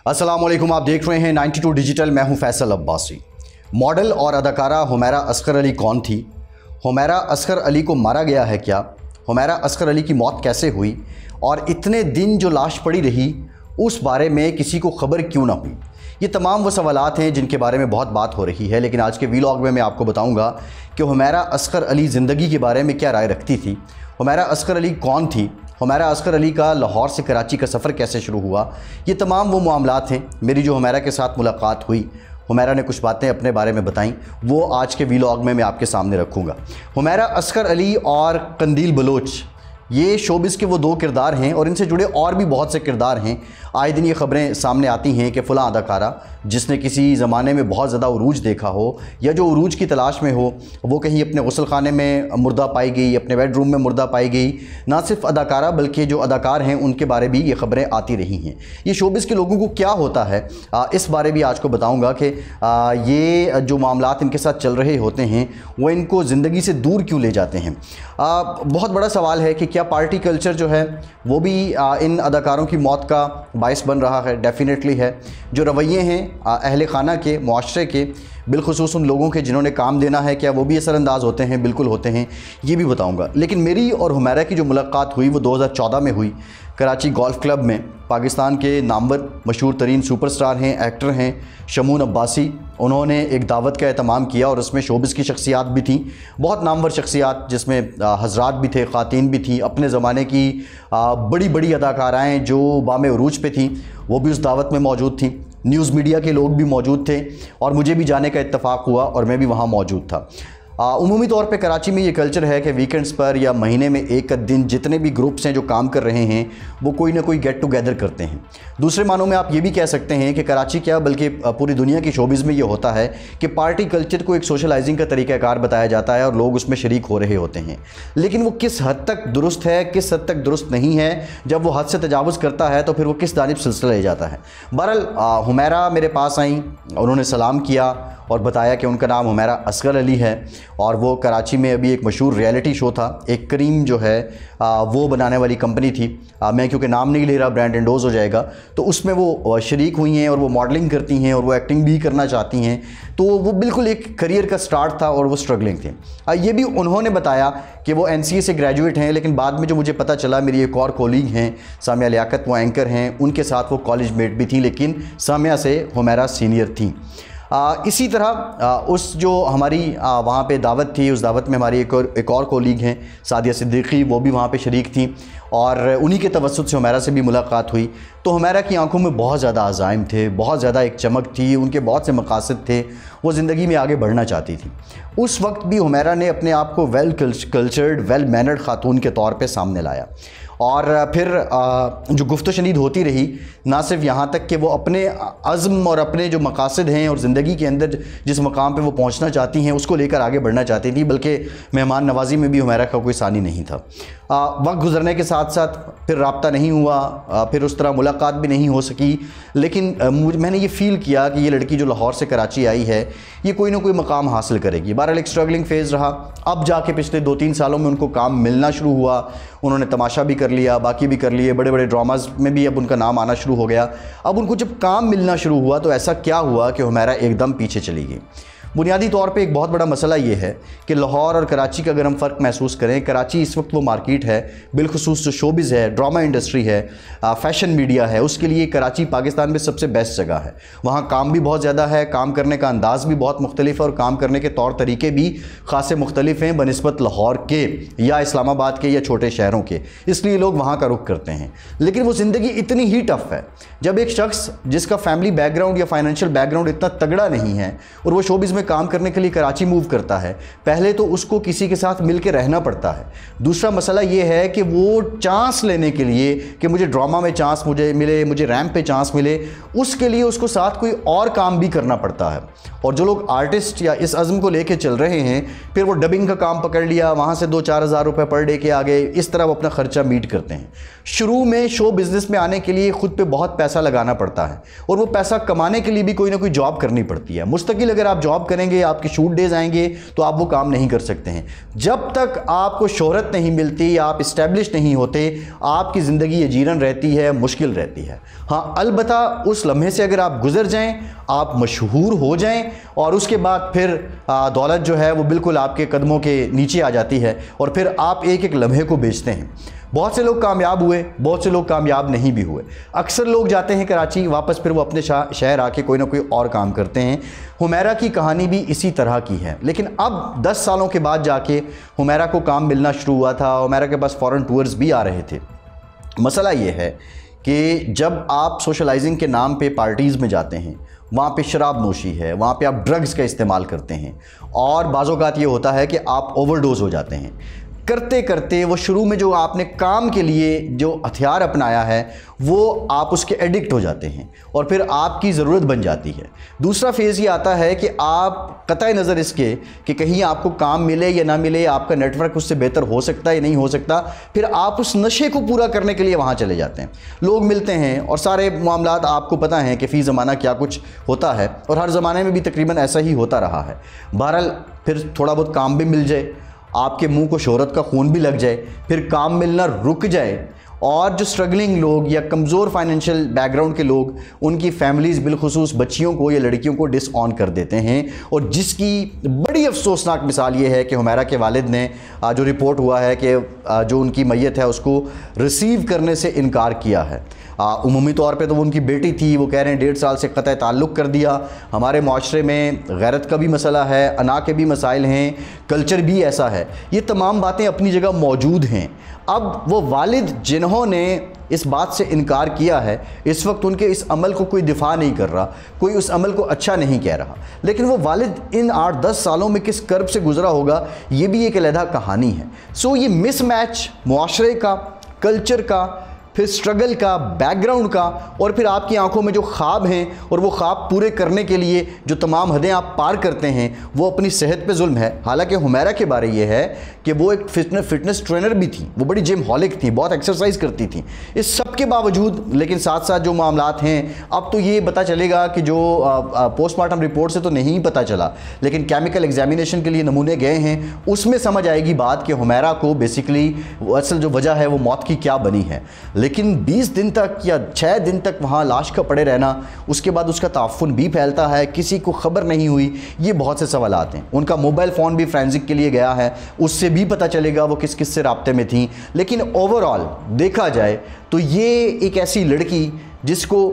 अस्सलाम वालेकुम, आप देख रहे हैं 92 डिजिटल। मैं हूं फैसल अब्बासी। मॉडल और अदाकारा हुमैरा अस्कर अली कौन थी? हुमैरा अस्कर अली को मारा गया है क्या? हुमैरा अस्कर अली की मौत कैसे हुई? और इतने दिन जो लाश पड़ी रही उस बारे में किसी को खबर क्यों ना हुई? ये तमाम वो सवालात हैं जिनके बारे में बहुत बात हो रही है। लेकिन आज के वीलॉग में मैं आपको बताऊंगा कि हुमैरा अस्कर अली ज़िंदगी के बारे में क्या राय रखती थी, हुमैरा अस्कर अली कौन थी, हुमैरा अस्कर अली का लाहौर से कराची का सफ़र कैसे शुरू हुआ। ये तमाम वो मामलात हैं। मेरी जो हुमैरा के साथ मुलाकात हुई, हुमैरा ने कुछ बातें अपने बारे में बताईं, वो आज के वीलॉग में मैं आपके सामने रखूँगा। हुमैरा अस्कर अली और कंदील बलोच ये शोबिज़ के वो दो किरदार हैं और इनसे जुड़े और भी बहुत से किरदार हैं। आए दिन ये ख़बरें सामने आती हैं कि फ़लाँ अदाकारा जिसने किसी ज़माने में बहुत ज़्यादा उरूज देखा हो या जो उरूज की तलाश में हो, वो कहीं अपने गुस्ल खाने में मुर्दा पाई गई, अपने बेडरूम में मुर्दा पाई गई। ना सिर्फ अदाकारा बल्कि जो अदाकार हैं उनके बारे भी ये ख़बरें आती रही हैं। ये शोबिज़ के लोगों को क्या होता है इस बारे भी आज को बताऊँगा कि ये जो मामलात इनके साथ चल रहे होते हैं वो इनको ज़िंदगी से दूर क्यों ले जाते हैं। बहुत बड़ा सवाल है कि क्या पार्टी कल्चर जो है वो भी इन अदाकारों की मौत का बाइस बन रहा है? डेफिनेटली है। जो रवैये हैं अहले खाना के, मुआशरे के, बिलखुसूस उन लोगों के जिन्होंने काम देना है, क्या वो भी असरअंदाज होते हैं? बिल्कुल होते हैं, ये भी बताऊंगा। लेकिन मेरी और हुमैरा की जो मुलाकात हुई वो 2014 में हुई कराची गोल्फ़ क्लब में। पाकिस्तान के नामवर मशहूर तरीन सुपरस्टार हैं, एक्टर हैं शमून अब्बासी, उन्होंने एक दावत का एहतमाम किया और उसमें शोबिज़ की शख्सियात भी थी, बहुत नामवर शख्सियात, जिसमें हज़रात भी थे, ख़ातीन भी थी, अपने ज़माने की बड़ी बड़ी अदाकाराएँ जो बामे उरूज पे थीं वो भी उस दावत में मौजूद थीं। न्यूज़ मीडिया के लोग भी मौजूद थे और मुझे भी जाने का इत्तफ़ाक़ हुआ और मैं भी वहाँ मौजूद था। उमूमी तौर पे कराची में ये कल्चर है कि वीकेंड्स पर या महीने में एक दिन जितने भी ग्रुप्स हैं जो काम कर रहे हैं वो कोई ना कोई गेट टुगेदर करते हैं। दूसरे मानों में आप ये भी कह सकते हैं कि कराची क्या बल्कि पूरी दुनिया की शोबिज़ में ये होता है कि पार्टी कल्चर को एक सोशलाइजिंग का तरीक़ाकार बताया जाता है और लोग उसमें शरीक हो रहे होते हैं। लेकिन वो किस हद तक दुरुस्त है, किस हद तक दुरुस्त नहीं है, जब वो हद से तजावुज़ करता है तो फिर वो किस जानिब सिलसिला ले जाता है। बहरहाल हुमैरा मेरे पास आई, उन्होंने सलाम किया और बताया कि उनका नाम हुमैरा अस्कर अली है और वो कराची में अभी एक मशहूर रियलिटी शो था, एक करीम जो है वो बनाने वाली कंपनी थी। मैं क्योंकि नाम नहीं ले रहा, ब्रांड एंडोज़ हो जाएगा, तो उसमें वो शरीक हुई हैं और वो मॉडलिंग करती हैं और वो एक्टिंग भी करना चाहती हैं। तो वो बिल्कुल एक करियर का स्टार्ट था और वो स्ट्रगलिंग थे। ये भी उन्होंने बताया कि वो NCA से ग्रेजुएट हैं, लेकिन बाद में जो मुझे पता चला, मेरी एक और कोलीग हैं सामिया लियाकत, वो एंकर हैं, उनके साथ वो कॉलेज मेट भी थी, लेकिन सामिया से हुमैरा सीनियर थी। इसी तरह उस जो हमारी वहाँ पे दावत थी, उस दावत में हमारी एक और कोलीग हैं सादिया सिद्दीकी, वो भी वहाँ पे शरीक थी और उन्हीं के तवस्सुत से हुमैरा से भी मुलाकात हुई। तो हुमैरा की आंखों में बहुत ज़्यादा अज़ाइम थे, बहुत ज़्यादा एक चमक थी, उनके बहुत से मकासद थे, वो ज़िंदगी में आगे बढ़ना चाहती थी। उस वक्त भी हुमैरा ने अपने आप को वेल कल्चर्ड, वेल मैनर्ड ख़ातून के तौर पे सामने लाया और फिर जो गुफ्तो शनीद होती रही, ना सिर्फ यहाँ तक कि वो अपने अज़्म और अपने जो मकासद हैं और ज़िंदगी के अंदर जिस मकाम पे वो पहुँचना चाहती हैं उसको लेकर आगे बढ़ना चाहती थी, बल्कि मेहमान नवाजी में भी हुमैरा का कोई सानी नहीं था। वक्त गुजरने के साथ साथ फिर रब्ता नहीं हुआ, फिर उस तरह मुलाकात भी नहीं हो सकी, लेकिन मैंने ये फ़ील किया कि ये लड़की जो लाहौर से कराची आई है ये कोई ना कोई मकाम हासिल करेगी। बहरहाल एक स्ट्रगलिंग फ़ेज़ रहा। अब जाके पिछले 2-3 सालों में उनको काम मिलना शुरू हुआ, उन्होंने तमाशा भी कर लिया, बाकी भी कर लिए, बड़े बड़े ड्रामाज़ में भी अब उनका नाम आना शुरू हो गया। अब उनको जब काम मिलना शुरू हुआ तो ऐसा क्या हुआ कि हुमैरा एकदम पीछे चली गई। बुनियादी तौर पे एक बहुत बड़ा मसला ये है कि लाहौर और कराची का अगर हम फ़र्क महसूस करें, कराची इस वक्त वो मार्केट है, बिलखुसूस जो शोबिज़ है, ड्रामा इंडस्ट्री है, फ़ैशन मीडिया है, उसके लिए कराची पाकिस्तान में सबसे बेस्ट जगह है। वहाँ काम भी बहुत ज़्यादा है, काम करने का अंदाज़ भी बहुत मुख्तलिफ है और काम करने के तौर तरीके भी ख़ासे मुख्तलिफ हैं बनिस्बत लाहौर के या इस्लामाबाद के या छोटे शहरों के, इसलिए लोग वहाँ का रुख करते हैं। लेकिन वो ज़िंदगी इतनी ही टफ़ है जब एक शख्स जिसका फैमिली बैकग्राउंड या फाइनेंशियल बैकग्राउंड इतना तगड़ा नहीं है और वो शोबिज़ काम करने के लिए कराची मूव करता है, पहले तो उसको किसी के साथ मिलकर रहना पड़ता है। दूसरा मसला ये है कि वो चांस लेने के लिए कि मुझे ड्रामा में चांस मुझे मिले, मुझे रैंप पे चांस मिले, उसके लिए उसको साथ कोई और काम भी करना पड़ता है। और जो लोग आर्टिस्ट या इस अज़्म को लेके चल रहे हैं, फिर वो डबिंग का काम पकड़ लिया, वहाँ से 2-4 हज़ार रुपये पर डे के आगे, इस तरह वो अपना ख़र्चा मीट करते हैं। शुरू में शो बिज़नेस में आने के लिए ख़ुद पे बहुत पैसा लगाना पड़ता है और वो पैसा कमाने के लिए भी कोई ना कोई जॉब करनी पड़ती है। मुस्तकिल अगर आप जॉब करेंगे, आपके शूट डेज आएंगे तो आप वो काम नहीं कर सकते हैं। जब तक आपको शोहरत नहीं मिलती, आप इस्टेब्लिश नहीं होते, आपकी ज़िंदगी यजीरन रहती है, मुश्किल रहती है। हाँ, अलबत्ता उस लम्हे से अगर आप गुजर जाएं, आप मशहूर हो जाएं और उसके बाद फिर दौलत जो है वो बिल्कुल आपके कदमों के नीचे आ जाती है और फिर आप एक एक लम्हे को बेचते हैं। बहुत से लोग कामयाब हुए, बहुत से लोग कामयाब नहीं भी हुए। अक्सर लोग जाते हैं कराची, वापस फिर वो अपने शहर आके कोई ना कोई और काम करते हैं। हुमैरा की कहानी भी इसी तरह की है, लेकिन अब 10 सालों के बाद जाके हुमैरा को काम मिलना शुरू हुआ था। हुमैरा के पास फ़ॉरेन टूर्स भी आ रहे थे। मसला ये है कि जब आप सोशलाइजिंग के नाम पे पार्टीज़ में जाते हैं, वहाँ पे शराब नोशी है, वहाँ पे आप ड्रग्स का इस्तेमाल करते हैं और बाज़-औक़ात ये होता है कि आप ओवरडोज़ हो जाते हैं। करते करते वो शुरू में जो आपने काम के लिए जो हथियार अपनाया है वो आप उसके एडिक्ट हो जाते हैं और फिर आपकी ज़रूरत बन जाती है। दूसरा फेज़ ये आता है कि आप कतई नज़र इसके कि कहीं आपको काम मिले या ना मिले, आपका नेटवर्क उससे बेहतर हो सकता है या नहीं हो सकता, फिर आप उस नशे को पूरा करने के लिए वहाँ चले जाते हैं। लोग मिलते हैं और सारे मामलात आपको पता हैं कि फ़ी ज़माना क्या कुछ होता है और हर ज़माने में भी तकरीबन ऐसा ही होता रहा है। बहरहाल फिर थोड़ा बहुत काम भी मिल जाए, आपके मुंह को शोहरत का खून भी लग जाए, फिर काम मिलना रुक जाए और जो स्ट्रगलिंग लोग या कमज़ोर फाइनेंशियल बैकग्राउंड के लोग, उनकी फैमिलीज़ बिलखुसूस बच्चियों को या लड़कियों को डिसऑन कर देते हैं। और जिसकी बड़ी अफसोसनाक मिसाल ये है कि हुमैरा के वालिद ने जो रिपोर्ट हुआ है कि जो उनकी मैयत है उसको रिसीव करने से इनकार किया है। उमूमी तौर पे तो वो उनकी बेटी थी, वो कह रहे हैं 1.5 साल से क़तई ताल्लुक़ कर दिया। हमारे माशरे में गैरत का भी मसला है, अना के भी मसाइल हैं, कल्चर भी ऐसा है। ये तमाम बातें अपनी जगह मौजूद हैं। अब वो वालिद जिन्होंने इस बात से इनकार किया है, इस वक्त उनके इस अमल को कोई दिफा नहीं कर रहा, कोई उस अमल को अच्छा नहीं कह रहा, लेकिन वो वालिद इन 8-10 सालों में किस कर्ब से गुजरा होगा, ये भी एक अलहदा कहानी है। सो ये मिसमैच मुआशरे का, कल्चर का, फिर स्ट्रगल का, बैकग्राउंड का और फिर आपकी आंखों में जो ख्वाब हैं और वो ख्वाब पूरे करने के लिए जो तमाम हदें आप पार करते हैं, वो अपनी सेहत पे जुल्म है। हालांकि हुमैरा के बारे ये है कि वो एक फिटनेस ट्रेनर भी थी, वो बड़ी जिम हॉलिक थी, बहुत एक्सरसाइज करती थी। इस सब के बावजूद लेकिन साथ साथ जो मामलात हैं, अब तो ये पता चलेगा कि जो पोस्टमार्टम रिपोर्ट से तो नहीं पता चला, लेकिन केमिकल एग्जामिनेशन के लिए नमूने गए हैं, उसमें समझ आएगी बात कि हुमैरा को बेसिकली असल जो वजह है वो मौत की क्या बनी है। लेकिन 20 दिन तक या 6 दिन तक वहाँ लाश का पड़े रहना, उसके बाद उसका ताफ़ुन भी फैलता है, किसी को ख़बर नहीं हुई, ये बहुत से सवालात हैं। उनका मोबाइल फ़ोन भी फ्रेंसिक के लिए गया है, उससे भी पता चलेगा वो किस किस से राब्ते में थी। लेकिन ओवरऑल देखा जाए तो ये एक ऐसी लड़की जिसको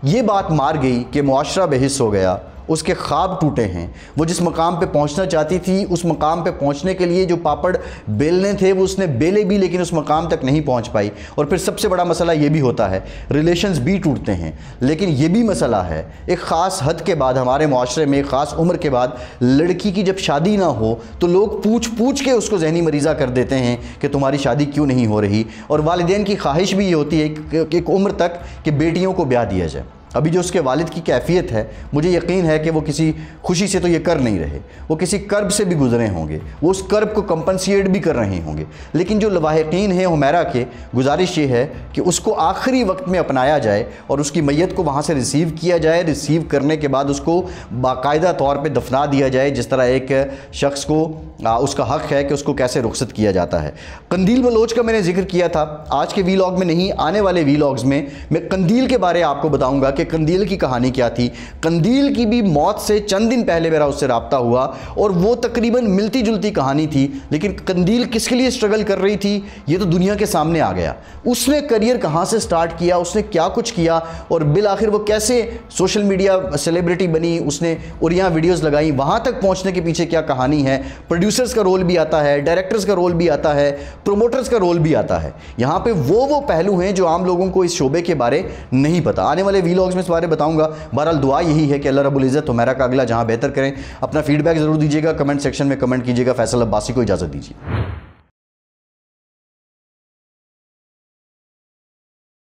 ये बात मार गई कि मुआशरा बेहिस्स हो गया, उसके ख्वाब टूटे हैं। वो जिस मकाम पे पहुंचना चाहती थी, उस मकाम पे पहुंचने के लिए जो पापड़ बेलने थे वो उसने बेले भी, लेकिन उस मकाम तक नहीं पहुंच पाई। और फिर सबसे बड़ा मसला ये भी होता है, रिलेशंस भी टूटते हैं। लेकिन ये भी मसला है, एक ख़ास हद के बाद हमारे माशरे में, एक ख़ास उम्र के बाद लड़की की जब शादी ना हो तो लोग पूछ पूछ के उसको जहनी मरीज़ा कर देते हैं कि तुम्हारी शादी क्यों नहीं हो रही। और वालिदैन की ख्वाहिश भी ये होती है एक उम्र तक कि बेटियों को ब्याह दिया जाए। अभी जो उसके वालिद की कैफियत है, मुझे यकीन है कि वो किसी खुशी से तो ये कर नहीं रहे, वो किसी कर्ब से भी गुजरे होंगे, वो उस कर्ब को कंपनसेट भी कर रहे होंगे। लेकिन जो लवाहिकीन हैं हुमैरा के, गुजारिश ये है कि उसको आखिरी वक्त में अपनाया जाए और उसकी मैयत को वहाँ से रिसीव किया जाए। रिसीव करने के बाद उसको बाकायदा तौर पर दफना दिया जाए, जिस तरह एक शख्स को उसका हक़ है कि उसको कैसे रुखसत किया जाता है। कंदील बलोच का मैंने जिक्र किया था, आज के वीलॉग में नहीं, आने वाले वीलॉग्स में मैं कंदील के बारे आपको बताऊँगा कि कंदील की कहानी क्या थी। कंदील की भी मौत से चंद दिन पहले मेरा उससे राब्ता हुआ और वो तकरीबन मिलती जुलती कहानी थी, लेकिन कंदील किसके लिए स्ट्रगल कर रही थी ये तो दुनिया के सामने आ गया। उसने करियर कहाँ से स्टार्ट किया, उसने क्या कुछ किया और बिल आखिर वो कैसे सोशल मीडिया सेलिब्रिटी बनी, उसने और यहाँ वीडियोज़ लगाई, वहाँ तक पहुँचने के पीछे क्या कहानी है। प्रोड्यूसर्स का रोल भी आता है, डायरेक्टर्स का रोल भी आता है, प्रोमोटर्स का रोल भी आता है। यहाँ पे वो पहलू हैं जो आम लोगों को इस शोबे के बारे नहीं पता। आने वाले वीलॉग्स में इस बारे बताऊंगा। बहरहाल दुआ यही है कि अल्लाह रब्बुल इज़्ज़त हुमैरा का अगला जहां बेहतर करें। अपना फीडबैक ज़रूर दीजिएगा, कमेंट सेक्शन में कमेंट कीजिएगा। फैसल अब्बासी को इजाज़त दीजिए।